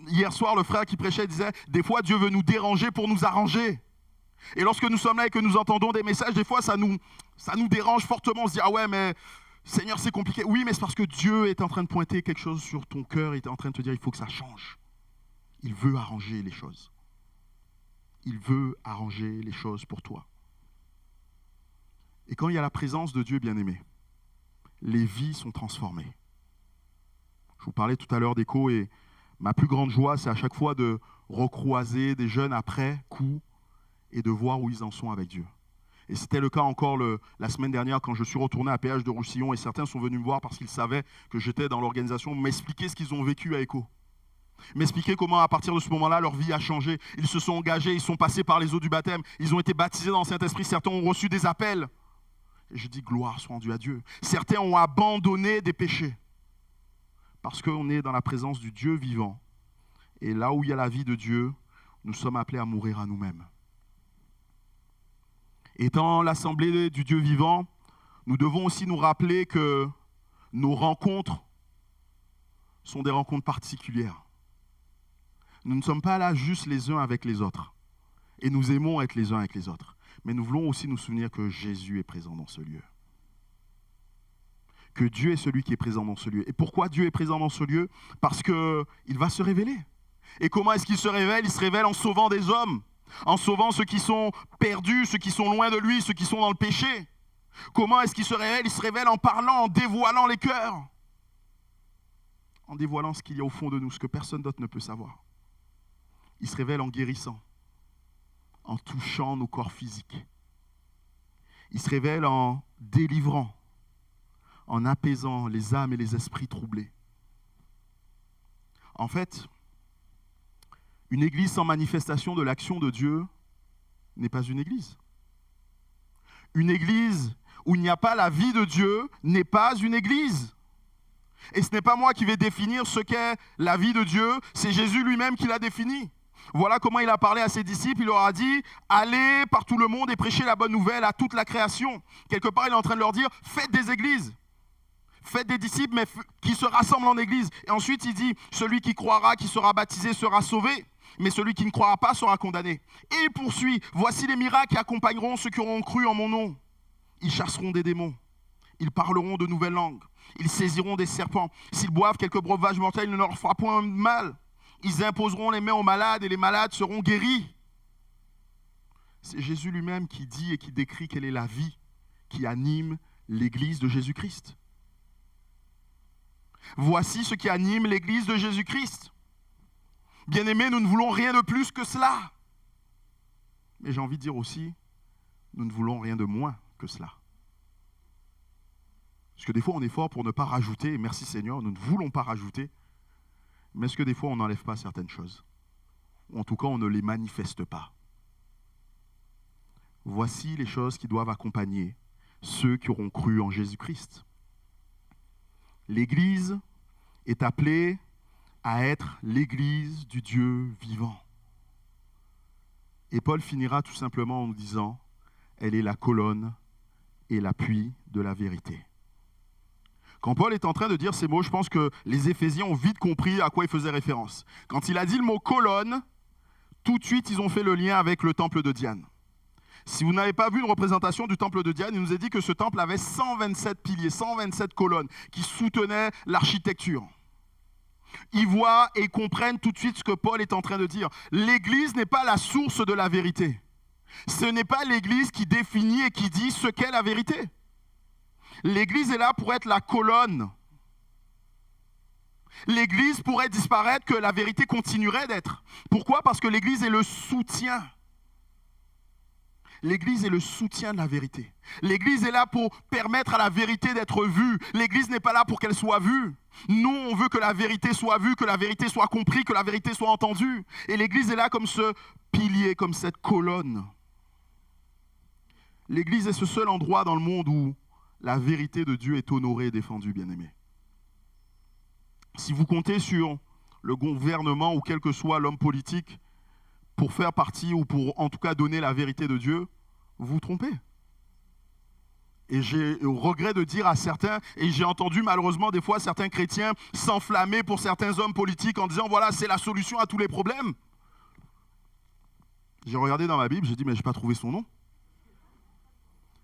Hier soir, le frère qui prêchait disait, des fois Dieu veut nous déranger pour nous arranger. Et lorsque nous sommes là et que nous entendons des messages, des fois ça nous dérange fortement. On se dit, ah ouais, mais Seigneur, c'est compliqué. Oui, mais c'est parce que Dieu est en train de pointer quelque chose sur ton cœur, il est en train de te dire, il faut que ça change. Il veut arranger les choses. Il veut arranger les choses pour toi. Et quand il y a la présence de Dieu bien-aimé, les vies sont transformées. Je vous parlais tout à l'heure d'écho et ma plus grande joie, c'est à chaque fois de recroiser des jeunes après coup et de voir où ils en sont avec Dieu. Et c'était le cas encore la semaine dernière quand je suis retourné à Péage de Roussillon et certains sont venus me voir parce qu'ils savaient que j'étais dans l'organisation, m'expliquer ce qu'ils ont vécu à ECHO. M'expliquer comment à partir de ce moment-là leur vie a changé. Ils se sont engagés, ils sont passés par les eaux du baptême, ils ont été baptisés dans le Saint-Esprit, certains ont reçu des appels. Et je dis gloire soit rendue à Dieu. Certains ont abandonné des péchés parce qu'on est dans la présence du Dieu vivant. Et là où il y a la vie de Dieu, nous sommes appelés à mourir à nous-mêmes. Étant l'assemblée du Dieu vivant, nous devons aussi nous rappeler que nos rencontres sont des rencontres particulières. Nous ne sommes pas là juste les uns avec les autres. Et nous aimons être les uns avec les autres. Mais nous voulons aussi nous souvenir que Jésus est présent dans ce lieu. Que Dieu est celui qui est présent dans ce lieu. Et pourquoi Dieu est présent dans ce lieu? Parce qu'il va se révéler. Et comment est-ce qu'il se révèle? Il se révèle en sauvant des hommes. En sauvant ceux qui sont perdus, ceux qui sont loin de lui, ceux qui sont dans le péché. Comment est-ce qu'il se révèle? Il se révèle en parlant, en dévoilant les cœurs. En dévoilant ce qu'il y a au fond de nous, ce que personne d'autre ne peut savoir. Il se révèle en guérissant, en touchant nos corps physiques. Il se révèle en délivrant, en apaisant les âmes et les esprits troublés. En fait, une église sans manifestation de l'action de Dieu n'est pas une église. Une église où il n'y a pas la vie de Dieu n'est pas une église. Et ce n'est pas moi qui vais définir ce qu'est la vie de Dieu, c'est Jésus lui-même qui l'a défini. Voilà comment il a parlé à ses disciples, il leur a dit « Allez par tout le monde et prêchez la bonne nouvelle à toute la création ». Quelque part, il est en train de leur dire « Faites des églises, faites des disciples, mais qui se rassemblent en église ». Et ensuite, il dit « Celui qui croira, qui sera baptisé, sera sauvé, mais celui qui ne croira pas sera condamné ». Et il poursuit « Voici les miracles qui accompagneront ceux qui auront cru en mon nom. Ils chasseront des démons, ils parleront de nouvelles langues, ils saisiront des serpents. S'ils boivent quelques breuvages mortels, il ne leur fera point de mal. Ils imposeront les mains aux malades et les malades seront guéris. » C'est Jésus lui-même qui dit et qui décrit quelle est la vie qui anime l'église de Jésus-Christ. Voici ce qui anime l'Église de Jésus-Christ. Bien-aimés, nous ne voulons rien de plus que cela. Mais j'ai envie de dire aussi, nous ne voulons rien de moins que cela. Parce que des fois, on est fort pour ne pas rajouter, et merci Seigneur, nous ne voulons pas rajouter. Mais est-ce que des fois, on n'enlève pas certaines choses? Ou en tout cas, on ne les manifeste pas. Voici les choses qui doivent accompagner ceux qui auront cru en Jésus-Christ. L'Église est appelée à être l'Église du Dieu vivant. Et Paul finira tout simplement en nous disant, elle est la colonne et l'appui de la vérité. Quand Paul est en train de dire ces mots, je pense que les Éphésiens ont vite compris à quoi il faisait référence. Quand il a dit le mot colonne, tout de suite ils ont fait le lien avec le temple de Diane. Si vous n'avez pas vu une représentation du temple de Diane, il nous a dit que ce temple avait 127 piliers, 127 colonnes qui soutenaient l'architecture. Ils voient et comprennent tout de suite ce que Paul est en train de dire. L'Église n'est pas la source de la vérité. Ce n'est pas l'Église qui définit et qui dit ce qu'est la vérité. L'Église est là pour être la colonne. L'Église pourrait disparaître, que la vérité continuerait d'être. Pourquoi? Parce que l'Église est le soutien. L'Église est le soutien de la vérité. L'Église est là pour permettre à la vérité d'être vue. L'Église n'est pas là pour qu'elle soit vue. Nous, on veut que la vérité soit vue, que la vérité soit comprise, que la vérité soit entendue. Et l'Église est là comme ce pilier, comme cette colonne. L'Église est ce seul endroit dans le monde où la vérité de Dieu est honorée et défendue, bien-aimés. Si vous comptez sur le gouvernement ou quel que soit l'homme politique pour faire partie ou pour en tout cas donner la vérité de Dieu, vous vous trompez. Et j'ai au regret de dire à certains, et j'ai entendu malheureusement des fois certains chrétiens s'enflammer pour certains hommes politiques en disant voilà, c'est la solution à tous les problèmes. J'ai regardé dans ma Bible, j'ai dit mais je n'ai pas trouvé son nom.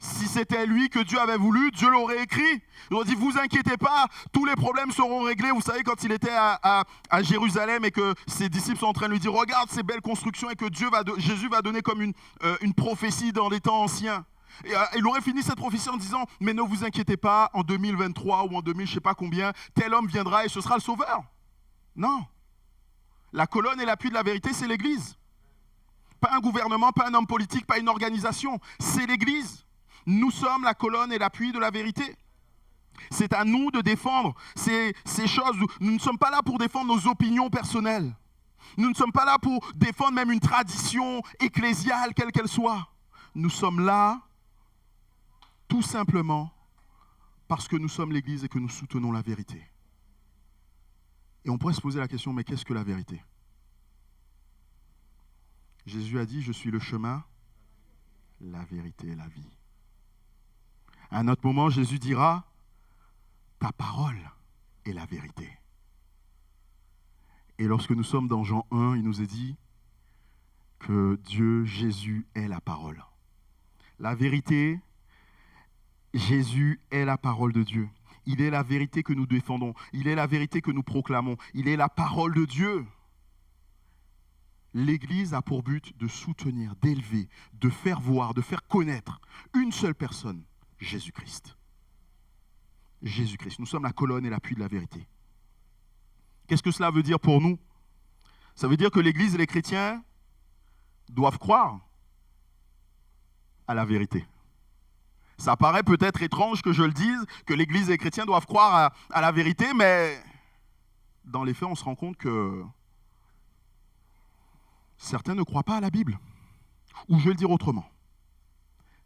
Si c'était lui que Dieu avait voulu, Dieu l'aurait écrit. Il aurait dit, vous inquiétez pas, tous les problèmes seront réglés. Vous savez, quand il était à Jérusalem et que ses disciples sont en train de lui dire, regarde ces belles constructions et que Jésus va donner comme une prophétie dans les temps anciens. Et il aurait fini cette prophétie en disant, mais ne vous inquiétez pas, en 2023 ou en 2000, je ne sais pas combien, tel homme viendra et ce sera le sauveur. Non. La colonne et l'appui de la vérité, c'est l'Église. Pas un gouvernement, pas un homme politique, pas une organisation. C'est l'Église. Nous sommes la colonne et l'appui de la vérité. C'est à nous de défendre ces choses. Nous ne sommes pas là pour défendre nos opinions personnelles. Nous ne sommes pas là pour défendre même une tradition ecclésiale, quelle qu'elle soit. Nous sommes là tout simplement parce que nous sommes l'Église et que nous soutenons la vérité. Et on pourrait se poser la question, mais qu'est-ce que la vérité? Jésus a dit, je suis le chemin, la vérité et la vie. À un autre moment, Jésus dira, ta parole est la vérité. Et lorsque nous sommes dans Jean 1, il nous est dit que Dieu, Jésus, est la parole. La vérité, Jésus est la parole de Dieu. Il est la vérité que nous défendons. Il est la vérité que nous proclamons. Il est la parole de Dieu. L'Église a pour but de soutenir, d'élever, de faire voir, de faire connaître une seule personne. Jésus-Christ. Jésus-Christ. Nous sommes la colonne et l'appui de la vérité. Qu'est-ce que cela veut dire pour nous? Ça veut dire que l'Église et les chrétiens doivent croire à la vérité. Ça paraît peut-être étrange que je le dise, que l'Église et les chrétiens doivent croire à la vérité, mais dans les faits, on se rend compte que certains ne croient pas à la Bible. Ou je vais le dire autrement.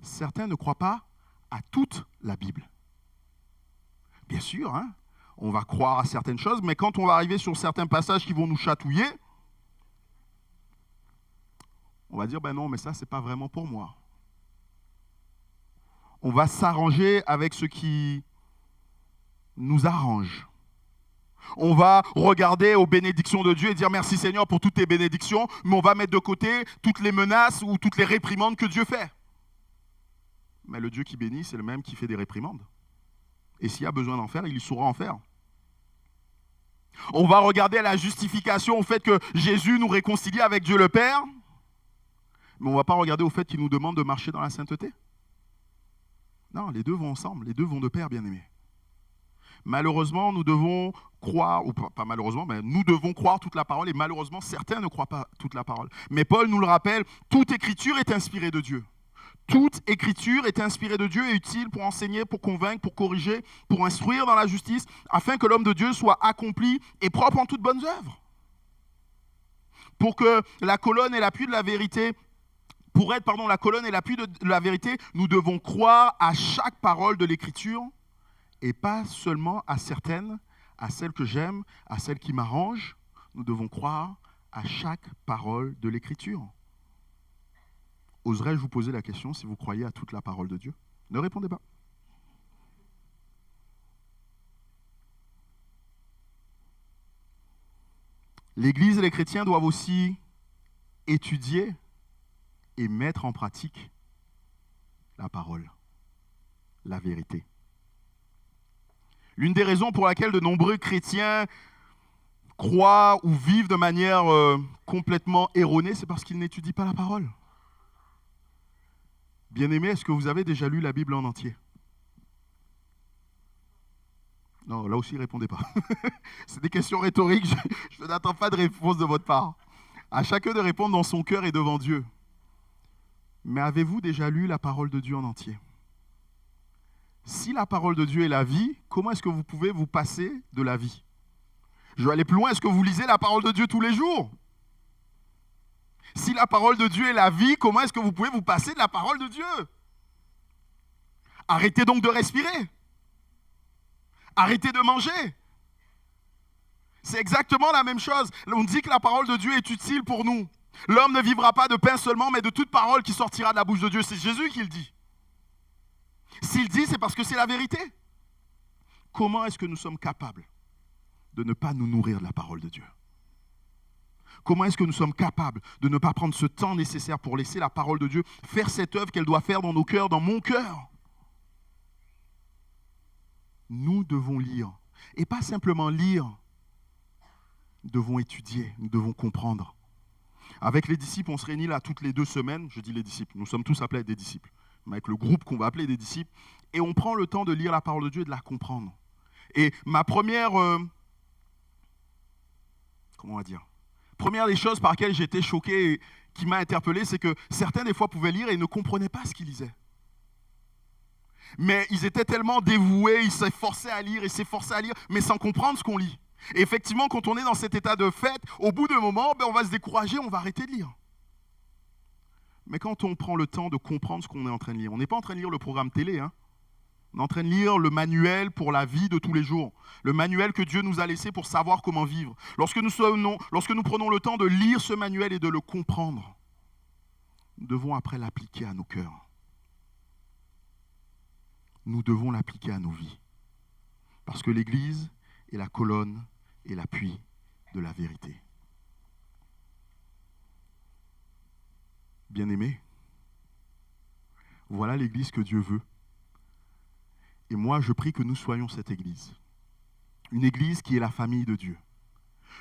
Certains ne croient pas à toute la Bible. Bien sûr, hein, on va croire à certaines choses, mais quand on va arriver sur certains passages qui vont nous chatouiller, on va dire, ben non, mais ça, c'est pas vraiment pour moi. On va s'arranger avec ce qui nous arrange. On va regarder aux bénédictions de Dieu et dire merci Seigneur pour toutes tes bénédictions, mais on va mettre de côté toutes les menaces ou toutes les réprimandes que Dieu fait. Mais le Dieu qui bénit, c'est le même qui fait des réprimandes. Et s'il y a besoin d'en faire, il saura en faire. On va regarder à la justification, au fait que Jésus nous réconcilie avec Dieu le Père, mais on ne va pas regarder au fait qu'il nous demande de marcher dans la sainteté. Non, les deux vont ensemble, les deux vont de pair, bien-aimés. Malheureusement, nous devons croire, ou pas malheureusement, mais nous devons croire toute la parole, et malheureusement, certains ne croient pas toute la parole. Mais Paul nous le rappelle, toute écriture est inspirée de Dieu. Toute écriture est inspirée de Dieu et utile pour enseigner, pour convaincre, pour corriger, pour instruire dans la justice, afin que l'homme de Dieu soit accompli et propre en toutes bonnes œuvres. Pour que la colonne et l'appui de la vérité, la colonne et l'appui de la vérité, nous devons croire à chaque parole de l'écriture, et pas seulement à certaines, à celles que j'aime, à celles qui m'arrangent. Nous devons croire à chaque parole de l'Écriture. Oserais-je vous poser la question si vous croyez à toute la parole de Dieu? Ne répondez pas. L'Église et les chrétiens doivent aussi étudier et mettre en pratique la parole, la vérité. L'une des raisons pour laquelle de nombreux chrétiens croient ou vivent de manière complètement erronée, c'est parce qu'ils n'étudient pas la parole. Bien-aimés, est-ce que vous avez déjà lu la Bible en entier? Non, là aussi, répondez pas. C'est des questions rhétoriques, je n'attends pas de réponse de votre part. À chacun de répondre dans son cœur et devant Dieu. Mais avez-vous déjà lu la parole de Dieu en entier? Si la parole de Dieu est la vie, comment est-ce que vous pouvez vous passer de la vie? Je vais aller plus loin, est-ce que vous lisez la parole de Dieu tous les jours? Si la parole de Dieu est la vie, comment est-ce que vous pouvez vous passer de la parole de Dieu? Arrêtez donc de respirer. Arrêtez de manger. C'est exactement la même chose. On dit que la parole de Dieu est utile pour nous. L'homme ne vivra pas de pain seulement, mais de toute parole qui sortira de la bouche de Dieu. C'est Jésus qui le dit. S'il dit, c'est parce que c'est la vérité. Comment est-ce que nous sommes capables de ne pas nous nourrir de la parole de Dieu? Comment est-ce que nous sommes capables de ne pas prendre ce temps nécessaire pour laisser la parole de Dieu faire cette œuvre qu'elle doit faire dans nos cœurs, dans mon cœur? Nous devons lire. Et pas simplement lire. Nous devons étudier, nous devons comprendre. Avec les disciples, on se réunit là toutes les 2 semaines. Je dis les disciples, nous sommes tous appelés à être des disciples. Mais avec le groupe qu'on va appeler des disciples. Et on prend le temps de lire la parole de Dieu et de la comprendre. Et ma première... Première des choses par lesquelles j'ai été choqué et qui m'a interpellé, c'est que certains des fois pouvaient lire et ne comprenaient pas ce qu'ils lisaient. Mais ils étaient tellement dévoués, ils s'efforçaient à lire, mais sans comprendre ce qu'on lit. Et effectivement, quand on est dans cet état de fête, au bout d'un moment, on va se décourager, on va arrêter de lire. Mais quand on prend le temps de comprendre ce qu'on est en train de lire, on n'est pas en train de lire le programme télé, hein. On est en train de lire le manuel pour la vie de tous les jours. Le manuel que Dieu nous a laissé pour savoir comment vivre. Lorsque nous prenons le temps de lire ce manuel et de le comprendre, nous devons après l'appliquer à nos cœurs. Nous devons l'appliquer à nos vies. Parce que l'Église est la colonne et l'appui de la vérité. Bien-aimés, voilà l'Église que Dieu veut. Et moi, je prie que nous soyons cette Église. Une Église qui est la famille de Dieu.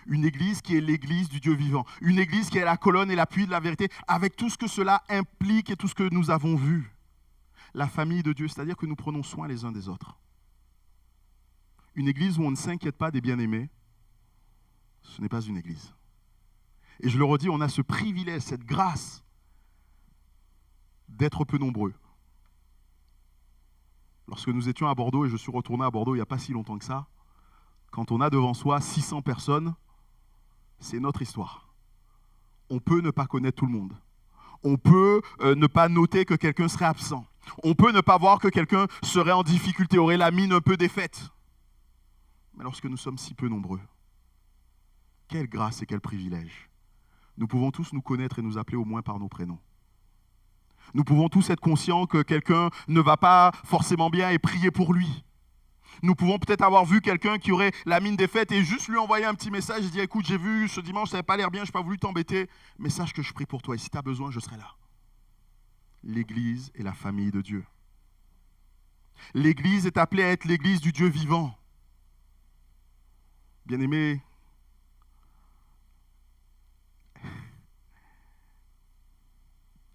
Une Église qui est l'Église du Dieu vivant. Une Église qui est la colonne et l'appui de la vérité, avec tout ce que cela implique et tout ce que nous avons vu. La famille de Dieu, c'est-à-dire que nous prenons soin les uns des autres. Une Église où on ne s'inquiète pas des bien-aimés, ce n'est pas une Église. Et je le redis, on a ce privilège, cette grâce d'être peu nombreux. Lorsque nous étions à Bordeaux, et je suis retourné à Bordeaux il n'y a pas si longtemps que ça, quand on a devant soi 600 personnes, c'est notre histoire. On peut ne pas connaître tout le monde. On peut ne pas noter que quelqu'un serait absent. On peut ne pas voir que quelqu'un serait en difficulté, aurait la mine un peu défaite. Mais lorsque nous sommes si peu nombreux, quelle grâce et quel privilège. Nous pouvons tous nous connaître et nous appeler au moins par nos prénoms. Nous pouvons tous être conscients que quelqu'un ne va pas forcément bien et prier pour lui. Nous pouvons peut-être avoir vu quelqu'un qui aurait la mine défaite et juste lui envoyer un petit message et dire « Écoute, j'ai vu ce dimanche, ça n'avait pas l'air bien, je n'ai pas voulu t'embêter, mais sache que je prie pour toi et si tu as besoin, je serai là. » L'Église est la famille de Dieu. L'Église est appelée à être l'Église du Dieu vivant. Bien-aimés,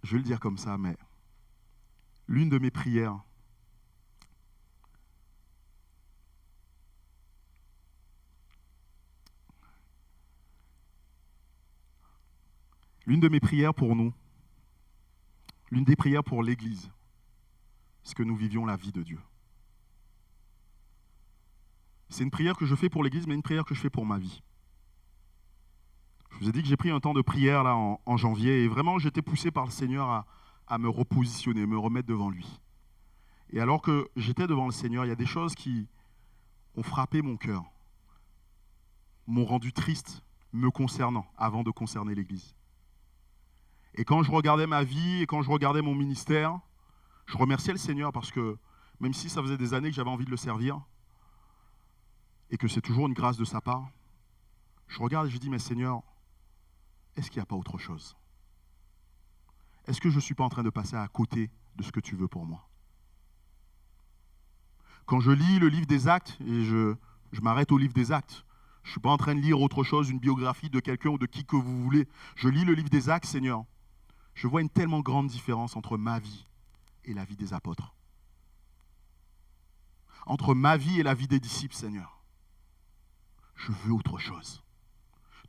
je vais le dire comme ça, mais l'une de mes prières, L'une de mes prières pour nous, l'une des prières pour l'Église, c'est que nous vivions la vie de Dieu. C'est une prière que je fais pour l'Église, mais une prière que je fais pour ma vie. Je vous ai dit que j'ai pris un temps de prière là en janvier, et vraiment j'étais poussé par le Seigneur à me repositionner, me remettre devant lui. Et alors que j'étais devant le Seigneur, il y a des choses qui ont frappé mon cœur, m'ont rendu triste me concernant, avant de concerner l'Église. Et quand je regardais ma vie et quand je regardais mon ministère, je remerciais le Seigneur parce que même si ça faisait des années que j'avais envie de le servir et que c'est toujours une grâce de sa part, je regarde et je dis, mais Seigneur, est-ce qu'il n'y a pas autre chose? Est-ce que je ne suis pas en train de passer à côté de ce que tu veux pour moi? Quand je lis le livre des Actes, et je m'arrête au livre des Actes, je ne suis pas en train de lire autre chose, une biographie de quelqu'un ou de qui que vous voulez. Je lis le livre des Actes, Seigneur. Je vois une tellement grande différence entre ma vie et la vie des apôtres. Entre ma vie et la vie des disciples, Seigneur. Je veux autre chose.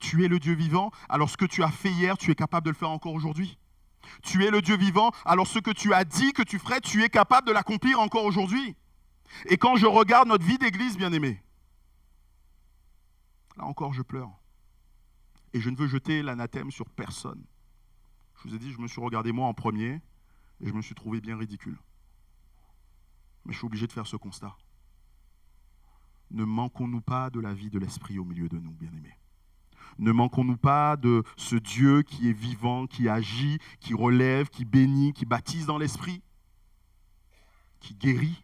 Tu es le Dieu vivant, alors ce que tu as fait hier, tu es capable de le faire encore aujourd'hui. Tu es le Dieu vivant, alors ce que tu as dit que tu ferais, tu es capable de l'accomplir encore aujourd'hui. Et quand je regarde notre vie d'église, bien-aimée, là encore je pleure. Et je ne veux jeter l'anathème sur personne. Je vous ai dit, je me suis regardé moi en premier, et je me suis trouvé bien ridicule. Mais je suis obligé de faire ce constat. Ne manquons-nous pas de la vie de l'Esprit au milieu de nous, bien-aimés. Ne manquons-nous pas de ce Dieu qui est vivant, qui agit, qui relève, qui bénit, qui baptise dans l'Esprit, qui guérit.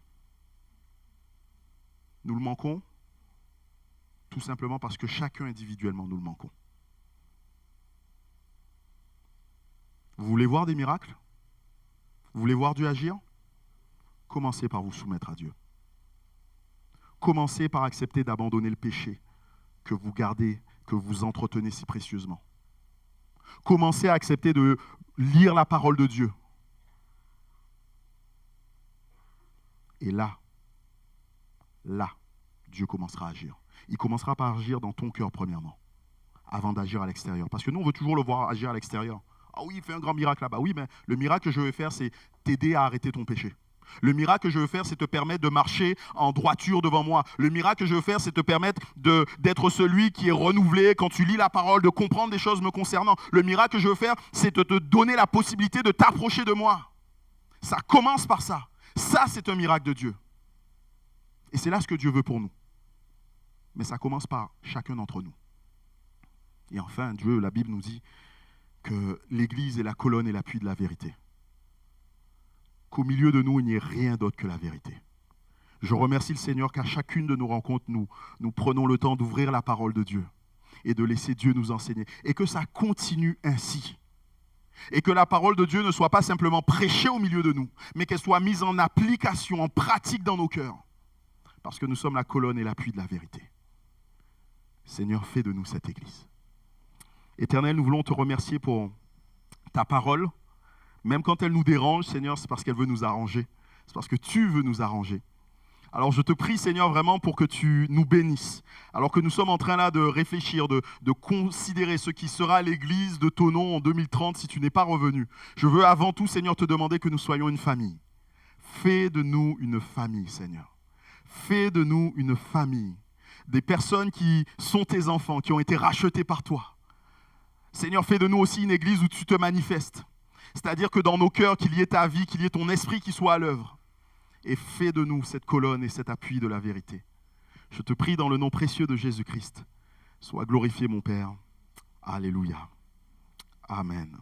Nous le manquons tout simplement parce que chacun individuellement nous le manquons. Vous voulez voir des miracles? Vous voulez voir Dieu agir? Commencez par vous soumettre à Dieu. Commencez par accepter d'abandonner le péché que vous gardez, que vous entretenez si précieusement. Commencez à accepter de lire la parole de Dieu. Et là, Dieu commencera à agir. Il commencera par agir dans ton cœur premièrement, avant d'agir à l'extérieur. Parce que nous, on veut toujours le voir agir à l'extérieur. Ah oui, il fait un grand miracle là-bas. Oui, mais le miracle que je veux faire, c'est t'aider à arrêter ton péché. Le miracle que je veux faire, c'est te permettre de marcher en droiture devant moi. Le miracle que je veux faire, c'est te permettre d'être celui qui est renouvelé quand tu lis la parole, de comprendre des choses me concernant. Le miracle que je veux faire, c'est de te donner la possibilité de t'approcher de moi. Ça commence par ça. Ça, c'est un miracle de Dieu. Et c'est là ce que Dieu veut pour nous. Mais ça commence par chacun d'entre nous. Et enfin, Dieu, la Bible nous dit que l'Église est la colonne et l'appui de la vérité. Qu'au milieu de nous, il n'y ait rien d'autre que la vérité. Je remercie le Seigneur qu'à chacune de nos rencontres, nous prenons le temps d'ouvrir la parole de Dieu et de laisser Dieu nous enseigner. Et que ça continue ainsi. Et que la parole de Dieu ne soit pas simplement prêchée au milieu de nous, mais qu'elle soit mise en application, en pratique dans nos cœurs. Parce que nous sommes la colonne et l'appui de la vérité. Seigneur, fais de nous cette Église. Éternel, nous voulons te remercier pour ta parole. Même quand elle nous dérange, Seigneur, c'est parce qu'elle veut nous arranger. C'est parce que tu veux nous arranger. Alors je te prie, Seigneur, vraiment pour que tu nous bénisses. Alors que nous sommes en train là de réfléchir, de considérer ce qui sera l'Église de ton nom en 2030 si tu n'es pas revenu. Je veux avant tout, Seigneur, te demander que nous soyons une famille. Fais de nous une famille, Seigneur. Fais de nous une famille. Des personnes qui sont tes enfants, qui ont été rachetés par toi. Seigneur, fais de nous aussi une Église où tu te manifestes. C'est-à-dire que dans nos cœurs, qu'il y ait ta vie, qu'il y ait ton esprit qui soit à l'œuvre. Et fais de nous cette colonne et cet appui de la vérité. Je te prie dans le nom précieux de Jésus-Christ. Sois glorifié, mon Père. Alléluia. Amen.